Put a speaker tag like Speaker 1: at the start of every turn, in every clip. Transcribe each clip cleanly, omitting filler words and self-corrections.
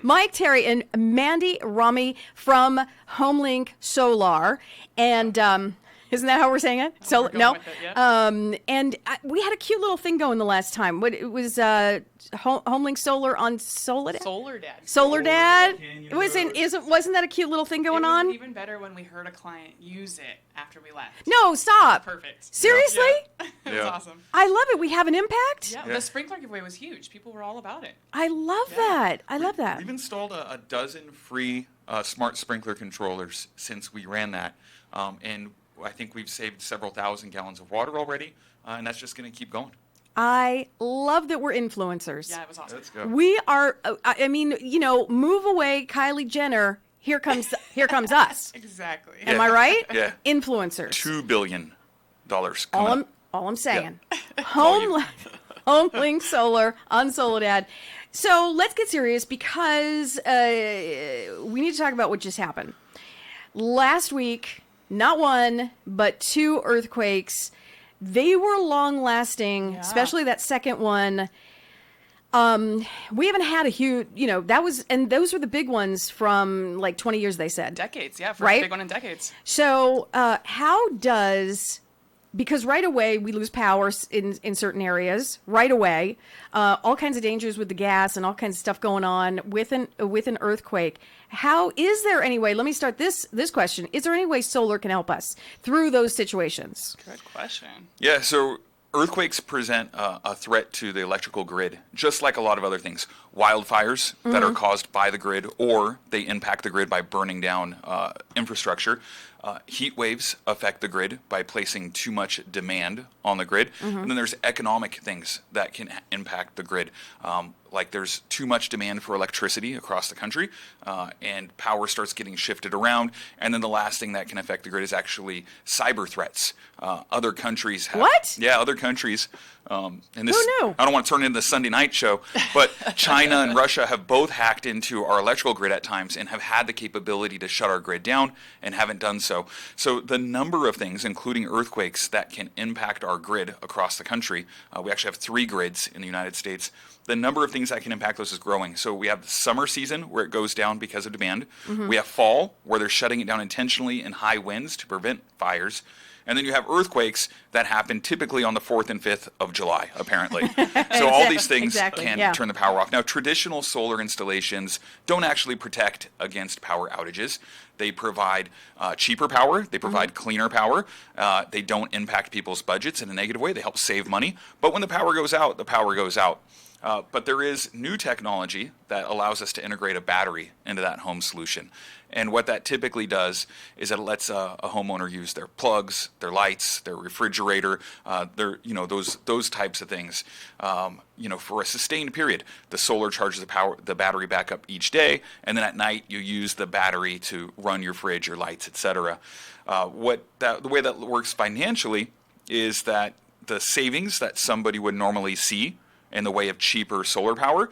Speaker 1: Mike Terry and Mandy Rami from Homelink Solar. And isn't that how we're saying it?
Speaker 2: Oh, we're going with it, yeah.
Speaker 1: And we had a cute little thing going the last time. It was Homelink Solar on Soledad?
Speaker 2: Solar Dad.
Speaker 1: Soledad? Wasn't that a cute little thing going on?
Speaker 2: It was even better when we heard a client use it after we left.
Speaker 1: No, stop.
Speaker 2: Perfect.
Speaker 1: Seriously?
Speaker 2: Yeah. It was awesome.
Speaker 1: I love it. We have an impact?
Speaker 2: Yeah, the sprinkler giveaway was huge. People were all about it.
Speaker 1: I love that. I love that.
Speaker 3: We've installed a dozen free smart sprinkler controllers since we ran that. And I think we've saved several thousand gallons of water already. And that's just going to keep going.
Speaker 1: I love that we're influencers.
Speaker 2: Yeah, it was awesome.
Speaker 3: Let's go.
Speaker 1: We are, move away Kylie Jenner. Here comes us.
Speaker 2: Exactly.
Speaker 1: Am I right?
Speaker 3: Yeah.
Speaker 1: Influencers.
Speaker 3: $2 billion coming up.
Speaker 1: All I'm saying. Homelink Solar on Soledad. So let's get serious because we need to talk about what just happened. Last week, not one, but 2 earthquakes. They were long-lasting, especially that second one. We haven't had a huge, those were the big ones from like 20 years, they said.
Speaker 2: Decades, yeah. First
Speaker 1: Right?
Speaker 2: big one in decades.
Speaker 1: So because right away we lose power in certain areas, right away, all kinds of dangers with the gas and all kinds of stuff going on with an earthquake. How is there any way, let me start this question, is there any way solar can help us through those situations?
Speaker 2: Good question.
Speaker 3: Yeah, so earthquakes present a threat to the electrical grid, just like a lot of other things. Wildfires that are caused by the grid, or they impact the grid by burning down infrastructure. Heat waves affect the grid by placing too much demand on the grid. And then there's economic things that can impact the grid. Like there's too much demand for electricity across the country, and power starts getting shifted around. And then the last thing that can affect the grid is actually cyber threats. Other countries have...
Speaker 1: What?
Speaker 3: Yeah, other countries. And this,
Speaker 1: Who knew?
Speaker 3: I don't want to turn it into the Sunday night show, but China and Russia have both hacked into our electrical grid at times and have had the capability to shut our grid down and haven't done so. So the number of things, including earthquakes, that can impact our grid across the country, we actually have 3 grids in the United States. The number of things that can impact those is growing. So we have the summer season where it goes down because of demand. We have fall where they're shutting it down intentionally in high winds to prevent fires. And then you have earthquakes that happen typically on the 4th and 5th of July, apparently. So all these things can turn the power off. Now, traditional solar installations don't actually protect against power outages. They provide cheaper power. They provide cleaner power. They don't impact people's budgets in a negative way. They help save money. But when the power goes out, the power goes out. But there is new technology that allows us to integrate a battery into that home solution. And what that typically does is that it lets a homeowner use their plugs, their lights, their refrigerator, those types of things, for a sustained period. The solar charges the battery back up each day, and then at night you use the battery to run your fridge, your lights, etc. The way that works financially is that the savings that somebody would normally see in the way of cheaper solar power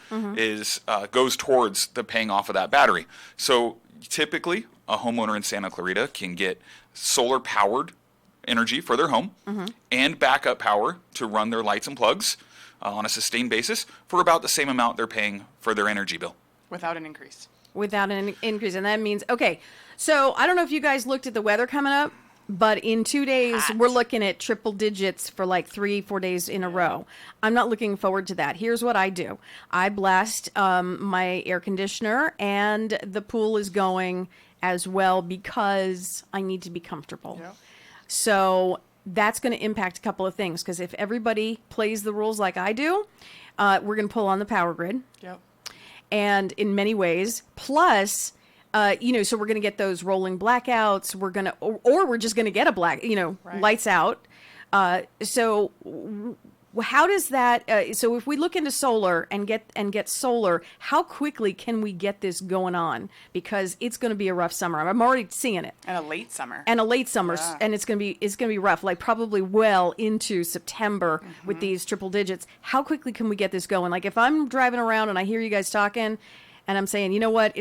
Speaker 3: goes towards the paying off of that battery. So typically, a homeowner in Santa Clarita can get solar-powered energy for their home and backup power to run their lights and plugs on a sustained basis for about the same amount they're paying for their energy bill.
Speaker 2: Without an increase.
Speaker 1: Without an increase. And that means, okay, so I don't know if you guys looked at the weather coming up, but in 2 days, we're looking at triple digits for like 3-4 days in a row. I'm not looking forward to that. Here's what I do. I blast my air conditioner, and the pool is going as well because I need to be comfortable.
Speaker 2: Yep.
Speaker 1: So that's going to impact a couple of things, because if everybody plays the rules like I do, we're going to pull on the power grid.
Speaker 2: Yep.
Speaker 1: And in many ways, plus... so we're going to get those rolling blackouts. We're going to, or we're just going to get a lights out. So how does that, so if we look into solar and get solar, how quickly can we get this going on? Because it's going to be a rough summer. I'm already seeing it.
Speaker 2: And a late summer.
Speaker 1: Yeah. And it's going to be rough, like probably well into September with these triple digits. How quickly can we get this going? Like if I'm driving around and I hear you guys talking, and I'm saying, you know what,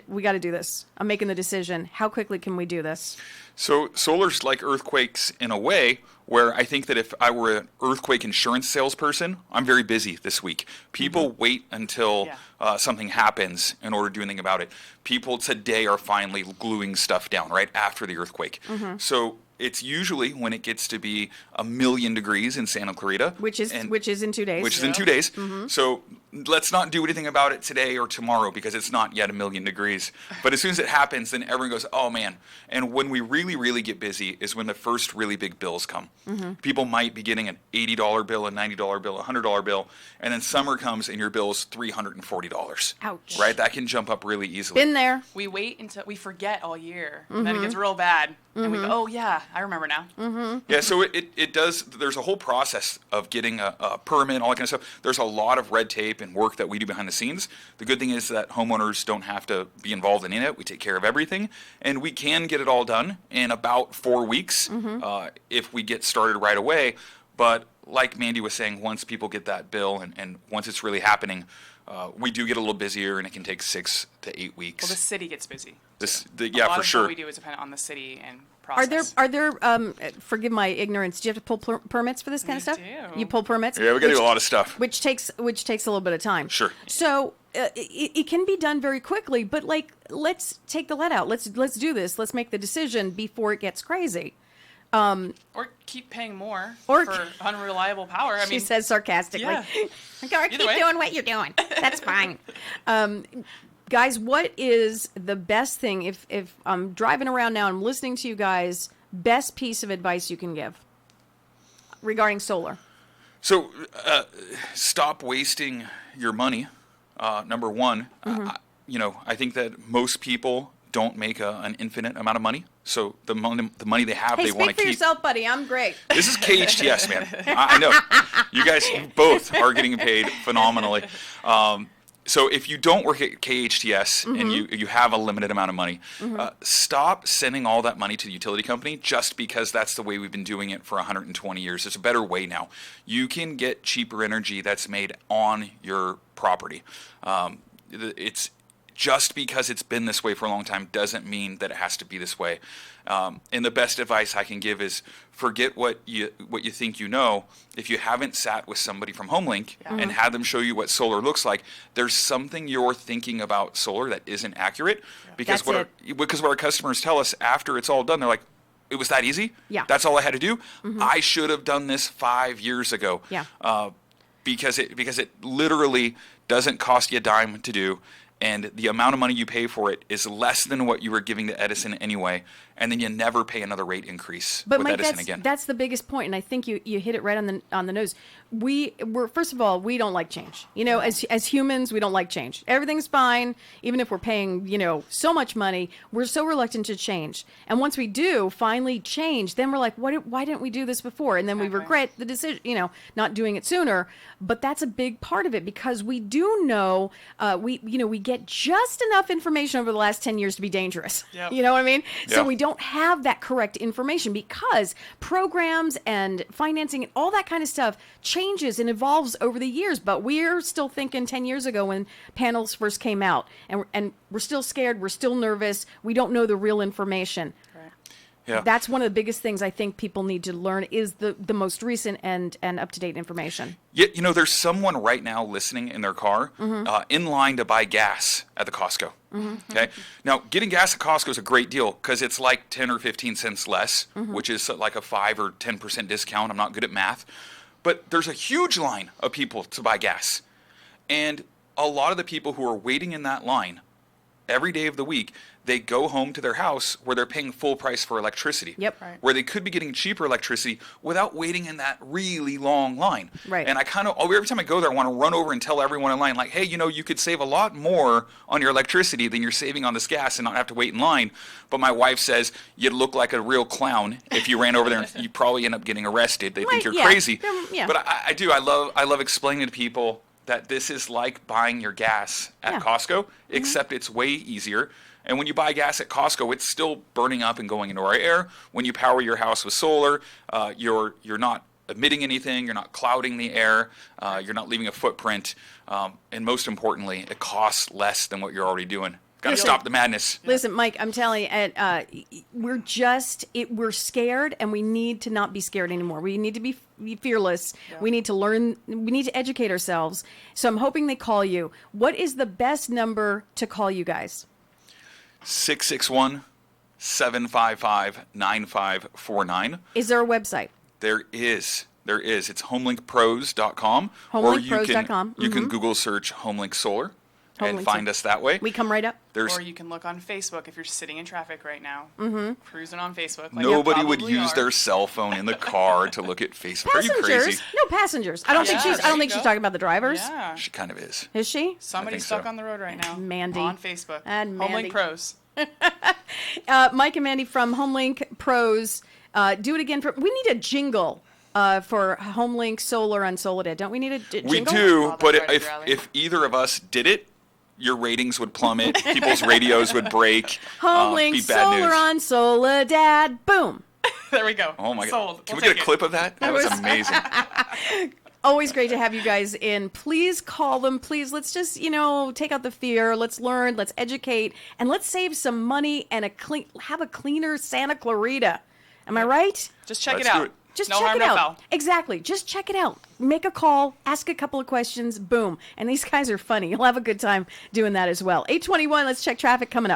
Speaker 1: we got to do this. I'm making the decision. How quickly can we do this?
Speaker 3: So solar's like earthquakes in a way where I think that if I were an earthquake insurance salesperson, I'm very busy this week. People wait until something happens in order to do anything about it. People today are finally gluing stuff down right after the earthquake. So it's usually when it gets to be 1,000,000 degrees in Santa Clarita,
Speaker 1: Which is in 2 days.
Speaker 3: which is in 2 days. So let's not do anything about it today or tomorrow because it's not yet 1,000,000 degrees. But as soon as it happens, then everyone goes, oh man. And when we really, really get busy is when the first really big bills come. People might be getting an $80 bill, a $90 bill, a $100 bill, and then summer comes and your bill's $340.
Speaker 1: Ouch.
Speaker 3: Right? That can jump up really easily.
Speaker 1: Been there.
Speaker 2: We wait until we forget all year, and then it gets real bad, and we go, oh yeah, I remember now.
Speaker 3: Yeah, so it does, there's a whole process of getting a permit and all that kind of stuff. There's a lot of red tape and work that we do behind the scenes. The good thing is that homeowners don't have to be involved in it. We take care of everything, and we can get it all done in about 4 weeks if we get started right away. But like Mandy was saying, once people get that bill and once it's really happening, we do get a little busier, and it can take 6 to 8 weeks.
Speaker 2: Well, the city gets busy.
Speaker 3: Yeah,
Speaker 2: a lot
Speaker 3: for
Speaker 2: of
Speaker 3: sure.
Speaker 2: what we do is dependent on the city and process.
Speaker 1: Are there forgive my ignorance, do you have to pull permits for this kind of stuff?
Speaker 2: do.
Speaker 1: You pull permits?
Speaker 3: Yeah, we got to do a lot of stuff.
Speaker 1: Which takes a little bit of time.
Speaker 3: Sure.
Speaker 1: So it can be done very quickly, but like, let's take the lead out. Let's do this. Let's make the decision before it gets crazy.
Speaker 2: Or keep paying more
Speaker 1: Or-
Speaker 2: for unreliable power. I
Speaker 1: She
Speaker 2: mean,
Speaker 1: says sarcastically.
Speaker 2: yeah.
Speaker 1: Or keep
Speaker 2: way.
Speaker 1: doing what you're doing. That's fine. Guys, what is the best thing if I'm driving around now and I'm listening to you guys, best piece of advice you can give regarding solar?
Speaker 3: So, stop wasting your money. Number one, I think that most people don't make an infinite amount of money. So the money they have,
Speaker 1: Hey,
Speaker 3: they want to
Speaker 1: speak for
Speaker 3: keep.
Speaker 1: yourself, buddy. I'm great.
Speaker 3: This is KHTS, man. I know. You guys both are getting paid phenomenally. So if you don't work at KHTS and you have a limited amount of money, stop sending all that money to the utility company just because that's the way we've been doing it for 120 years. There's a better way now. You can get cheaper energy that's made on your property. It's just because it's been this way for a long time doesn't mean that it has to be this way. And the best advice I can give is forget what you think you know. If you haven't sat with somebody from HomeLink and had them show you what solar looks like, there's something you're thinking about solar that isn't accurate. Because
Speaker 1: That's
Speaker 3: what our customers tell us after it's all done, they're like, it was that easy?
Speaker 1: Yeah.
Speaker 3: That's all I had to do? I should have done this 5 years ago.
Speaker 1: Yeah.
Speaker 3: Because it literally doesn't cost you a dime to do. And the amount of money you pay for it is less than what you were giving to Edison anyway, and then you never pay another rate increase
Speaker 1: But
Speaker 3: with
Speaker 1: Mike,
Speaker 3: Edison again.
Speaker 1: that's the biggest point, and I think you hit it right on the nose. We're first of all, we don't like change. As humans, we don't like change. Everything's fine, even if we're paying so much money. We're so reluctant to change, and once we do finally change, then we're like, why didn't we do this before? And then we regret the decision, not doing it sooner. But that's a big part of it because we do know we get just enough information over the last 10 years to be dangerous.
Speaker 2: Yep.
Speaker 1: You know what I mean? So
Speaker 3: Yeah.
Speaker 1: we don't have that correct information because programs and financing and all that kind of stuff changes and evolves over the years. But we're still thinking 10 years ago when panels first came out, and we're still scared. We're still nervous. We don't know the real information.
Speaker 3: Yeah.
Speaker 1: That's one of the biggest things I think people need to learn is the most recent and up-to-date information.
Speaker 3: Yeah, there's someone right now listening in their car in line to buy gas at the Costco. Okay. Now, getting gas at Costco is a great deal because it's like 10 or 15 cents less, which is like a 5 or 10% discount. I'm not good at math. But there's a huge line of people to buy gas. And a lot of the people who are waiting in that line every day of the week, they go home to their house where they're paying full price for electricity.
Speaker 1: Yep.
Speaker 2: Right.
Speaker 3: Where they could be getting cheaper electricity without waiting in that really long line.
Speaker 1: Right.
Speaker 3: And I every time I go there, I want to run over and tell everyone in line, like, hey, you could save a lot more on your electricity than you're saving on this gas and not have to wait in line. But my wife says, you'd look like a real clown if you ran over there and you probably end up getting arrested. They think you're crazy.
Speaker 1: Yeah.
Speaker 3: But I love explaining to people that this is like buying your gas at Costco, except it's way easier. And when you buy gas at Costco, it's still burning up and going into our air. When you power your house with solar, you're not emitting anything, you're not clouding the air, you're not leaving a footprint, and most importantly, it costs less than what you're already doing. Got to stop the madness.
Speaker 1: Listen, Mike, I'm telling you, we're scared, and we need to not be scared anymore. We need to be fearless.
Speaker 2: Yeah.
Speaker 1: We need to learn. We need to educate ourselves. So I'm hoping they call you. What is the best number to call you guys?
Speaker 3: 661-755-9549.
Speaker 1: Is there a website?
Speaker 3: There is. It's homelinkpros.com.
Speaker 1: Homelinkpros.com.
Speaker 3: You can Google search Homelink Solar and
Speaker 1: Homelink
Speaker 3: find us that way.
Speaker 1: We come right up.
Speaker 3: There's
Speaker 2: Or you can look on Facebook if you're sitting in traffic right now, cruising on Facebook. Like
Speaker 3: nobody would
Speaker 2: probably
Speaker 3: use
Speaker 2: are.
Speaker 3: their cell phone in the car to look at Facebook. Are you
Speaker 1: Passengers?
Speaker 3: crazy?
Speaker 1: No passengers. I don't think
Speaker 2: Yeah,
Speaker 1: she's. I
Speaker 2: there
Speaker 1: don't
Speaker 2: you
Speaker 1: think she's
Speaker 2: go.
Speaker 1: talking about the drivers.
Speaker 2: Yeah.
Speaker 3: She kind of is.
Speaker 1: Is she?
Speaker 2: Somebody's
Speaker 3: I think
Speaker 2: stuck
Speaker 3: so.
Speaker 2: on the road right now.
Speaker 1: Mandy.
Speaker 2: On Facebook.
Speaker 1: And Mandy.
Speaker 2: Homelink Pros.
Speaker 1: Mike and Mandy from Homelink Pros. Do it again. We need a jingle for Homelink Solar on Soledad. Don't we need a jingle?
Speaker 3: We do,
Speaker 2: Oh,
Speaker 3: but
Speaker 2: that's right,
Speaker 3: if
Speaker 2: Rally.
Speaker 3: if either of us did it, your ratings would plummet. People's radios would break.
Speaker 1: Homelink
Speaker 3: be bad
Speaker 1: Solar
Speaker 3: news.
Speaker 1: on Soledad. Boom.
Speaker 2: There we go.
Speaker 3: Oh my
Speaker 2: Sold.
Speaker 3: God! Can
Speaker 2: We'll
Speaker 3: we get
Speaker 2: take
Speaker 3: a clip of that? That was
Speaker 1: was-
Speaker 3: amazing.
Speaker 1: Always great to have you guys in. Please call them. Please, let's just, take out the fear. Let's learn. Let's educate. And let's save some money and have a cleaner Santa Clarita. Am I right?
Speaker 2: Just check
Speaker 3: Let's
Speaker 2: it
Speaker 3: do
Speaker 2: out.
Speaker 3: it.
Speaker 1: Just
Speaker 2: no
Speaker 1: check
Speaker 2: harm,
Speaker 1: it
Speaker 2: no
Speaker 1: out.
Speaker 2: foul.
Speaker 1: Exactly. Just check it out. Make a call. Ask a couple of questions. Boom. And these guys are funny. You'll have a good time doing that as well. 8:21. Let's check traffic coming up.